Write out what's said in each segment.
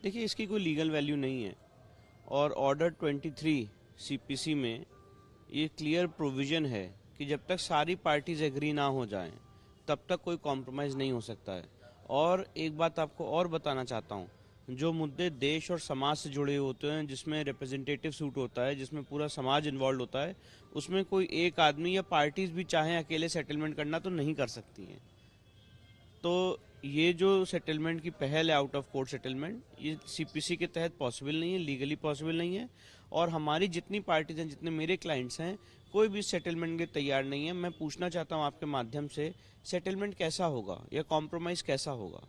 देखिए, इसकी कोई लीगल वैल्यू नहीं है और ऑर्डर 23 सीपीसी में ये क्लियर प्रोविज़न है कि जब तक सारी पार्टीज एग्री ना हो जाएं तब तक कोई कॉम्प्रोमाइज़ नहीं हो सकता है। और एक बात आपको और बताना चाहता हूँ, जो मुद्दे देश और समाज से जुड़े होते हैं, जिसमें रिप्रेजेंटेटिव सूट होता है, जिसमें पूरा समाज इन्वॉल्व होता है, उसमें कोई एक आदमी या पार्टीज भी चाहें अकेले सेटलमेंट करना तो नहीं कर सकती हैं। तो ये जो सेटलमेंट की पहल है, आउट ऑफ कोर्ट सेटलमेंट, ये सीपीसी के तहत पॉसिबल नहीं है, लीगली पॉसिबल नहीं है। और हमारी जितनी पार्टीज हैं, जितने मेरे क्लाइंट्स हैं, कोई भी सेटलमेंट के तैयार नहीं है। मैं पूछना चाहता हूँ आपके माध्यम से, सेटलमेंट कैसा होगा या कॉम्प्रोमाइज़ कैसा होगा?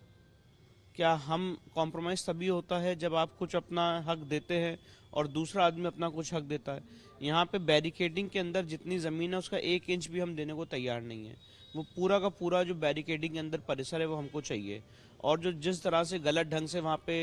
क्या हम कॉम्प्रोमाइज़ तभी होता है जब आप कुछ अपना हक देते हैं और दूसरा आदमी अपना कुछ हक देता है? यहाँ पे बैरिकेडिंग के अंदर जितनी ज़मीन है उसका 1 इंच भी हम देने को तैयार नहीं है। वो पूरा का पूरा जो बैरिकेडिंग के अंदर परिसर है वो हमको चाहिए। और जो जिस तरह से गलत ढंग से वहाँ पे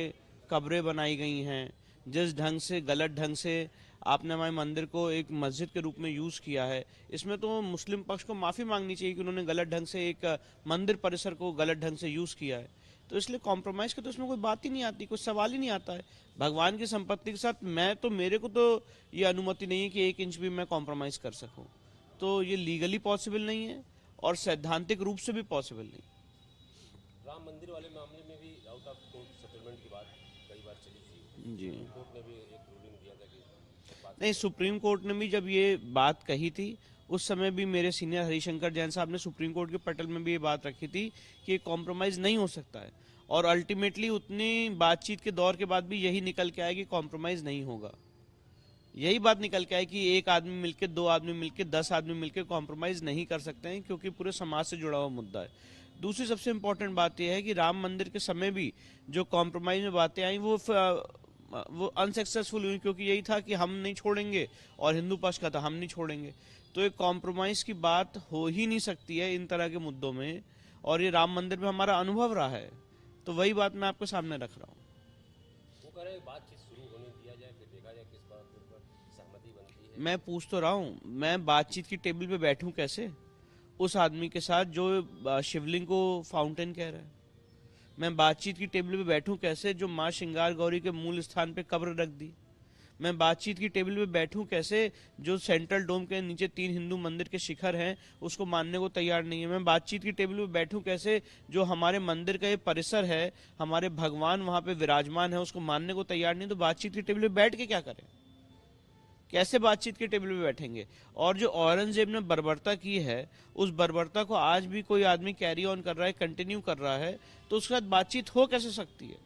कब्रें बनाई गई हैं, जिस ढंग से गलत ढंग से आपने हमारे मंदिर को एक मस्जिद के रूप में यूज़ किया है, इसमें तो मुस्लिम पक्ष को माफ़ी मांगनी चाहिए कि उन्होंने गलत ढंग से एक मंदिर परिसर को गलत ढंग से यूज़ किया है। तो इसलिए कॉम्प्रोमाइज़ का तो इसमें कोई बात ही नहीं आती, कोई सवाल ही नहीं आता है। भगवान की संपत्ति के साथ मेरे को तो ये अनुमति नहीं है कि 1 इंच भी मैं कॉम्प्रोमाइज़ कर सकूं। तो ये लीगली पॉसिबल नहीं है और सैद्धांतिक रूप से भी पॉसिबल नहीं। राम मंदिर वाले मामले में भी आउट ऑफ कोर्ट सेटलमेंट की बात कई बार चली थी। जी सुप्रीम कोर्ट ने भी एक रूलिंग दिया था कि बात नहीं, सुप्रीम कोर्ट ने भी जब ये बात कही थी, उस समय भी मेरे सीनियर हरिशंकर जैन साहब ने सुप्रीम कोर्ट के पटल में भी ये बात रखी थी कि कॉम्प्रोमाइज़ नहीं हो सकता है। और अल्टीमेटली उतनी बातचीत के दौर के बाद भी यही निकल के आया कि कॉम्प्रोमाइज़ नहीं होगा। यही बात निकल के आए कि एक आदमी मिलके, 2 आदमी मिलके, 10 आदमी मिलके कॉम्प्रोमाइज़ नहीं कर सकते हैं, क्योंकि पूरे समाज से जुड़ा हुआ मुद्दा है। दूसरी सबसे इम्पोर्टेंट बात यह है कि राम मंदिर के समय भी जो कॉम्प्रोमाइज़ में बातें आई वो अनसक्सेसफुल हुई, क्योंकि यही था कि हम नहीं छोड़ेंगे और हिंदू पक्ष का था हम नहीं छोड़ेंगे। तो एक कॉम्प्रोमाइज़ की बात हो ही नहीं सकती है इन तरह के मुद्दों में। और ये राम मंदिर में हमारा अनुभव रहा है, तो वही बात मैं आपके सामने रख रहा हूँ। वो कह रहे हैं बातचीत शुरू होने दिया जाए, फिर देखा जाए किस बात पर सहमति बनती है। मैं पूछ तो रहा हूँ, मैं बातचीत की टेबल पे बैठूं कैसे उस आदमी के साथ जो शिवलिंग को फाउंटेन कह रहा है? मैं बातचीत की टेबल पे बैठूं कैसे जो माँ श्रृंगार गौरी के मूल स्थान पे कब्र रख दी? मैं बातचीत की टेबल पे बैठूं कैसे जो सेंट्रल डोम के नीचे 3 हिंदू मंदिर के शिखर हैं उसको मानने को तैयार नहीं है? मैं बातचीत की टेबल पे बैठूं कैसे जो हमारे मंदिर का ये परिसर है, हमारे भगवान वहां पे विराजमान है, उसको मानने को तैयार नहीं? तो बातचीत की टेबल पे बैठ के क्या करें? कैसे बातचीत के टेबल पे बैठेंगे? और जो औरंगजेब ने बर्बरता की है, उस बर्बरता को आज भी कोई आदमी कैरी ऑन कर रहा है, कंटिन्यू कर रहा है, तो उसके साथ बातचीत हो कैसे सकती है?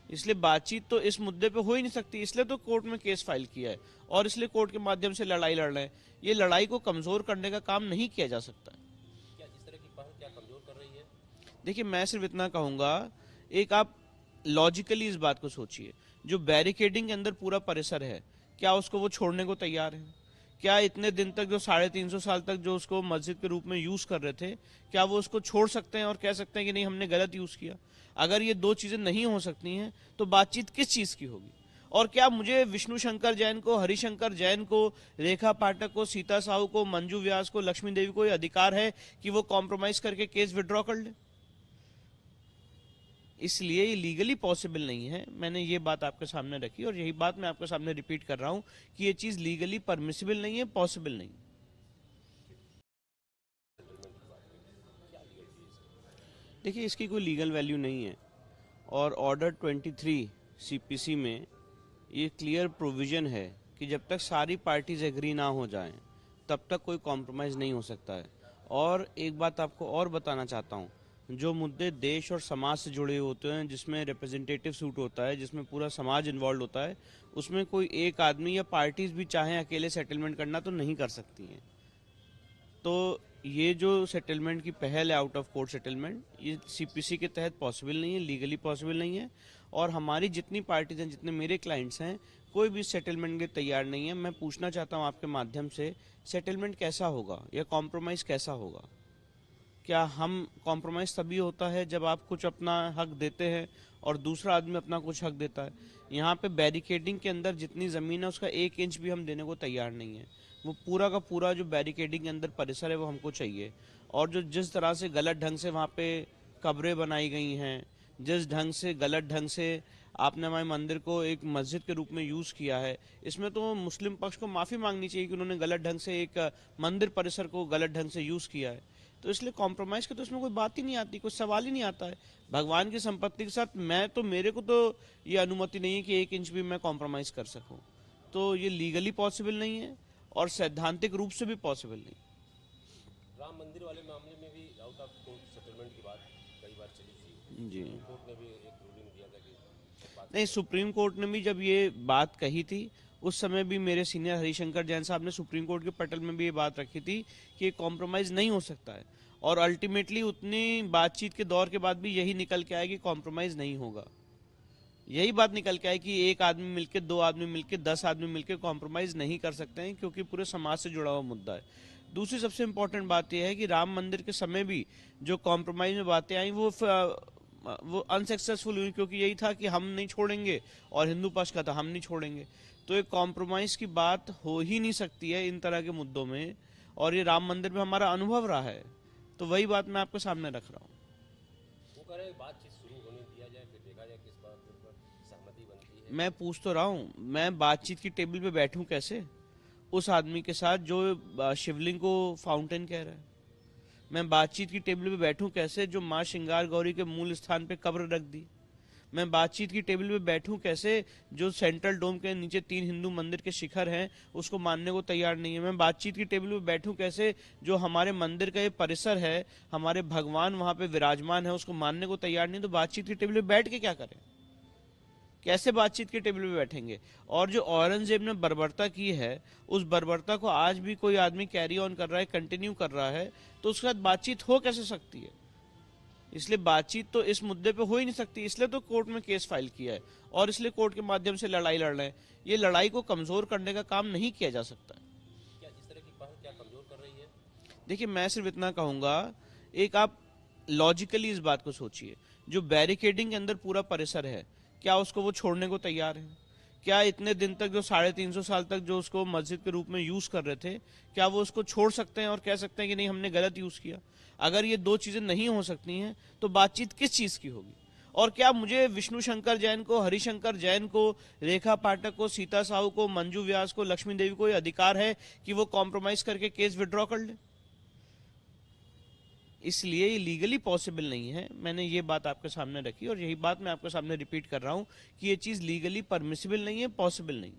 इसलिए बातचीत तो इस मुद्दे पे हो ही नहीं सकती। इसलिए तो कोर्ट में केस फाइल किया है और इसलिए कोर्ट के माध्यम से लड़ाई लड़ रहे हैं। ये लड़ाई को कमजोर करने का काम नहीं किया जा सकता। क्या इस तरह की पहल क्या कमजोर कर रही है? देखिए, मैं सिर्फ इतना कहूंगा, एक आप लॉजिकली इस बात को सोचिए, जो बैरिकेडिंग के अंदर पूरा परिसर है, क्या उसको वो छोड़ने को तैयार है? क्या इतने दिन तक, जो 350 साल तक जो उसको मस्जिद के रूप में यूज कर रहे थे, क्या वो उसको छोड़ सकते हैं और कह सकते हैं कि नहीं, हमने गलत यूज किया? अगर ये दो चीजें नहीं हो सकती हैं तो बातचीत किस चीज की होगी? और क्या मुझे विष्णु शंकर जैन को, हरिशंकर जैन को, रेखा पाठक को, सीता साहू को, मंजू व्यास को, लक्ष्मी देवी को ये अधिकार है कि वो कॉम्प्रोमाइज करके केस विड्रॉ कर ले? इसलिए ये लीगली पॉसिबल नहीं है। मैंने ये बात आपके सामने रखी और यही बात मैं आपके सामने रिपीट कर रहा हूं कि ये चीज लीगली परमिसिबल नहीं है, पॉसिबल नहीं। देखिए, इसकी कोई लीगल वैल्यू नहीं है और ऑर्डर 23 सीपीसी में ये क्लियर प्रोविज़न है कि जब तक सारी पार्टीज एग्री ना हो जाएं तब तक कोई कॉम्प्रोमाइज़ नहीं हो सकता है। और एक बात आपको और बताना चाहता हूँ, जो मुद्दे देश और समाज से जुड़े होते हैं, जिसमें रिप्रेजेंटेटिव सूट होता है, जिसमें पूरा समाज इन्वॉल्व होता है, उसमें कोई एक आदमी या पार्टीज भी चाहें अकेले सेटलमेंट करना तो नहीं कर सकती हैं। तो ये जो सेटलमेंट की पहल है, आउट ऑफ कोर्ट सेटलमेंट, ये सीपीसी के तहत पॉसिबल नहीं है, लीगली पॉसिबल नहीं है। और हमारी जितनी पार्टीज हैं, जितने मेरे क्लाइंट्स हैं, कोई भी सेटलमेंट के तैयार नहीं है। मैं पूछना चाहता हूँ आपके माध्यम से, सेटलमेंट कैसा होगा या कॉम्प्रोमाइज़ कैसा होगा? क्या हम कॉम्प्रोमाइज़ तभी होता है जब आप कुछ अपना हक देते हैं और दूसरा आदमी अपना कुछ हक देता है? यहाँ पे बैरिकेडिंग के अंदर जितनी ज़मीन है उसका 1 इंच भी हम देने को तैयार नहीं है। वो पूरा का पूरा जो बैरिकेडिंग के अंदर परिसर है वो हमको चाहिए। और जो जिस तरह से गलत ढंग से वहाँ पे कब्रें बनाई गई हैं, जिस ढंग से, गलत ढंग से आपने हमारे मंदिर को एक मस्जिद के रूप में यूज किया है, इसमें तो मुस्लिम पक्ष को माफी मांगनी चाहिए कि उन्होंने गलत ढंग से एक मंदिर परिसर को गलत ढंग से यूज किया है। तो इसलिए कॉम्प्रोमाइज का तो इसमें कोई बात ही नहीं आती, कोई सवाल ही नहीं आता है। भगवान की संपत्ति के साथ मेरे को तो ये अनुमति नहीं है कि 1 इंच भी मैं कॉम्प्रोमाइज कर सकूं। तो ये लीगली पॉसिबल नहीं है और सैद्धांतिक रूप से भी पॉसिबल नहीं। राम मंदिर वाले मामले में भी आउट ऑफ कोर्ट सेटलमेंट की बात कई बार चली थी। जी सुप्रीम कोर्ट ने भी एक रूलिंग दिया था कि बात नहीं, सुप्रीम कोर्ट ने भी जब ये बात कही थी, उस समय भी मेरे सीनियर हरिशंकर जैन साहब ने सुप्रीम कोर्ट के पटल में भी ये बात रखी थी कि कॉम्प्रोमाइज नहीं हो सकता है। और अल्टीमेटली उतनी बातचीत के दौर के बाद भी यही निकल के आया कि कॉम्प्रोमाइज नहीं होगा। यही बात निकल के आया कि 1 आदमी मिलके, 2 आदमी मिलके, 10 आदमी मिलके कॉम्प्रोमाइज नहीं कर सकते हैं, क्योंकि पूरे समाज से जुड़ा हुआ मुद्दा है। दूसरी सबसे इंपॉर्टेंट बात यह है कि राम मंदिर के समय भी जो कॉम्प्रोमाइज में बातें आई वो अनसक्सेसफुल हुई, क्योंकि यही था कि हम नहीं छोड़ेंगे और हिंदू पक्ष का था हम नहीं छोड़ेंगे। तो एक कॉम्प्रोमाइज की बात हो ही नहीं सकती है इन तरह के मुद्दों में, और ये राम मंदिर में हमारा अनुभव रहा है। तो वही बात मैं आपके सामने रख रहा हूँ। वो कह रहे हैं बातचीत शुरू होने दिया जाए, फिर देखा जाए किस बात पर सहमति बनती है। मैं पूछ तो रहा हूँ, मैं बातचीत की टेबल पे बैठूं कैसे उस आदमी के साथ जो शिवलिंग को फाउंटेन कह रहा है? मैं बातचीत की टेबल पे बैठूं कैसे जो माँ श्रृंगार गौरी के मूल स्थान पे कब्र रख दी? मैं बातचीत की टेबल पे बैठूं कैसे जो सेंट्रल डोम के नीचे 3 हिंदू मंदिर के शिखर हैं उसको मानने को तैयार नहीं है? मैं बातचीत की टेबल पे बैठूं कैसे जो हमारे मंदिर का ये परिसर है, हमारे भगवान वहां पे विराजमान है, उसको मानने को तैयार नहीं? तो बातचीत की टेबल पे बैठ के क्या करें? कैसे बातचीत के टेबल पे बैठेंगे? और जो औरंगजेब ने बर्बरता की है, उस बर्बरता को आज भी कोई आदमी कैरी ऑन कर रहा है, कंटिन्यू कर रहा है, तो उसके साथ बातचीत हो कैसे सकती है? इसलिए बातचीत तो इस मुद्दे पे हो ही नहीं सकती। इसलिए तो कोर्ट में केस फाइल किया है और इसलिए कोर्ट के माध्यम से लड़ाई लड़ रहे हैं। ये लड़ाई को कमजोर करने का काम नहीं किया जा सकता। क्या इस तरह की पहल क्या कमजोर कर रही है? देखिए, मैं सिर्फ इतना कहूंगा, एक आप लॉजिकली इस बात को सोचिए, जो बैरिकेडिंग के अंदर पूरा परिसर है, क्या उसको वो छोड़ने को तैयार है? क्या इतने दिन तक, जो 350 साल तक जो उसको मस्जिद के रूप में यूज कर रहे थे, क्या वो उसको छोड़ सकते हैं और कह सकते हैं कि नहीं हमने गलत यूज किया? अगर ये 2 चीजें नहीं हो सकती हैं तो बातचीत किस चीज की होगी? और क्या मुझे विष्णु शंकर जैन को, हरिशंकर जैन को, रेखा पाठक को, सीता साहू को, मंजू व्यास को, लक्ष्मी देवी को ये अधिकार है कि वो कॉम्प्रोमाइज करके केस विड्रॉ कर ले? इसलिए ये लीगली पॉसिबल नहीं है। मैंने ये बात आपके सामने रखी और यही बात मैं आपके सामने रिपीट कर रहा हूं कि ये चीज लीगली परमिसिबल नहीं है, पॉसिबल नहीं।